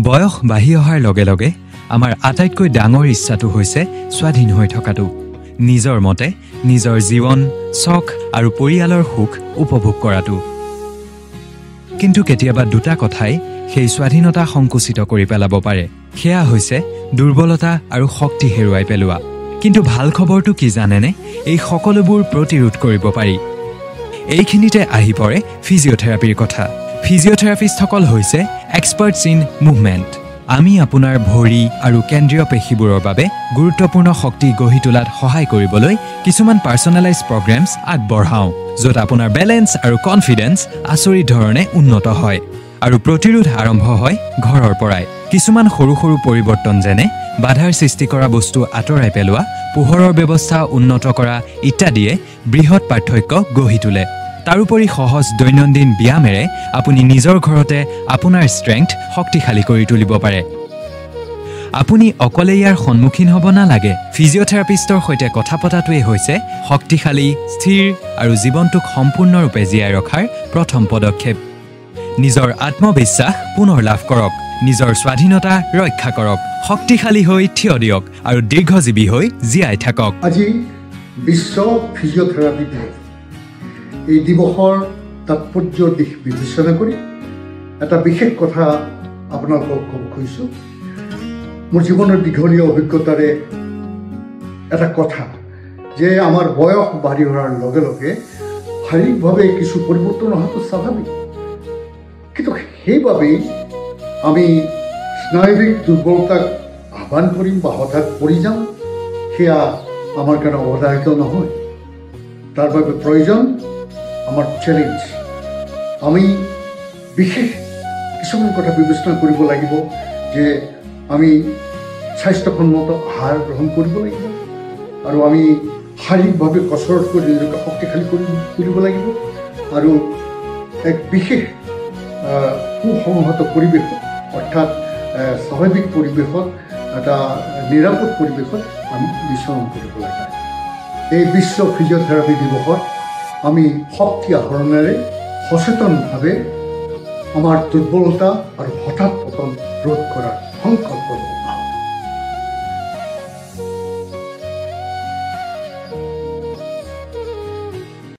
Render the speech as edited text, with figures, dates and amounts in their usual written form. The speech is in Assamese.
বয়স বাঢ়ি অহাৰ লগে লগে আমাৰ আটাইতকৈ ডাঙৰ ইচ্ছাটো হৈছে স্বাধীন হৈ থকাটো, নিজৰ মতে নিজৰ জীৱন, চখ আৰু পৰিয়ালৰ সুখ উপভোগ কৰাটো। কিন্তু কেতিয়াবা দুটা কথাই সেই স্বাধীনতা সংকুচিত কৰি পেলাব পাৰে। সেয়া হৈছে দুৰ্বলতা আৰু শক্তি হেৰুৱাই পেলোৱা। কিন্তু ভাল খবৰটো কি জানেনে? এই সকলোবোৰ প্ৰতিৰোধ কৰিব পাৰি। এইখিনিতে আহি পৰে ফিজিঅ'থেৰাপিৰ কথা। ফিজিঅ'থেৰাপিষ্টসকল হৈছে এক্সপাৰ্টছ ইন মুভমেণ্ট। আমি আপোনাৰ ভৰি আৰু কেন্দ্ৰীয় পেশীবোৰৰ বাবে গুৰুত্বপূৰ্ণ শক্তি গঢ়ি তোলাত সহায় কৰিবলৈ কিছুমান পাৰ্চনেলাইজ প্ৰগ্ৰেমছ আগবঢ়াওঁ, য'ত আপোনাৰ বেলেঞ্চ আৰু কনফিডেন্স আচৰিত ধৰণে উন্নত হয়। আৰু প্ৰতিৰোধ আৰম্ভ হয় ঘৰৰ পৰাই। কিছুমান সৰু সৰু পৰিৱৰ্তন যেনে বাধাৰ সৃষ্টি কৰা বস্তু আঁতৰাই পেলোৱা, পোহৰৰ ব্যৱস্থা উন্নত কৰা ইত্যাদিয়ে বৃহৎ পাৰ্থক্য গঢ়ি তোলে। তাৰোপৰি সহজ দৈনন্দিন ব্যায়ামেৰে আপুনি নিজৰ ঘৰতে আপোনাৰ ষ্ট্ৰেংথ শক্তিশালী কৰি তুলিব পাৰে। আপুনি অকলে ইয়াৰ সন্মুখীন হ'ব নালাগে। ফিজিঅ'থেৰাপিষ্টৰ সৈতে কথা পতাটোৱেই হৈছে শক্তিশালী, স্থিৰ আৰু জীৱনটোক সম্পূৰ্ণৰূপে জীয়াই ৰখাৰ প্ৰথম পদক্ষেপ। নিজৰ আত্মবিশ্বাস পুনৰ লাভ কৰক, নিজৰ স্বাধীনতা ৰক্ষা কৰক, শক্তিশালী হৈ থিয় দিয়ক আৰু দীৰ্ঘজীৱী হৈ জীয়াই থাকক। আজি বিশ্ব ফিজিঅ'থেৰাপি দিৱস। এই দিৱসৰ তাৎপৰ্য দিশ বিবেচনা কৰি এটা বিশেষ কথা আপোনালোকক ক'ব খুজিছোঁ। মোৰ জীৱনৰ দীঘলীয়া অভিজ্ঞতাৰে এটা কথা যে আমাৰ বয়স বাঢ়ি অহাৰ লগে লগে শাৰীৰিকভাৱে কিছু পৰিৱৰ্তন অহাটো স্বাভাৱিক, কিন্তু সেইবাবেই আমি স্নায়ুবিক দুৰ্বলতাক আহ্বান কৰিম বা হঠাৎ পৰি যাম, সেয়া আমাৰ কাৰণে অৱধাৰিত নহয়। তাৰ বাবে প্ৰয়োজন আমাৰ চেলেঞ্জ। আমি বিশেষ কিছুমান কথা বিবেচনা কৰিব লাগিব যে আমি স্বাস্থ্যসন্মত আহাৰ গ্ৰহণ কৰিব লাগিব আৰু আমি শাৰীৰিকভাৱে কচৰৎ কৰি নিজকে শক্তিশালী কৰি তুলিব লাগিব আৰু এক বিশেষ সুসংহত পৰিৱেশত, অৰ্থাৎ স্বাভাৱিক পৰিৱেশত, এটা নিৰাপদ পৰিৱেশত আমি বিচৰণ কৰিব লাগে। এই বিশ্ব ফিজিঅ'থেৰাপি দিৱসত আমি শক্তি আহৰণেৰে সচেতনভাৱে আমাৰ দুৰ্বলতা আৰু হঠাৎ পতন ৰোধ কৰাৰ সংকল্প লওঁ।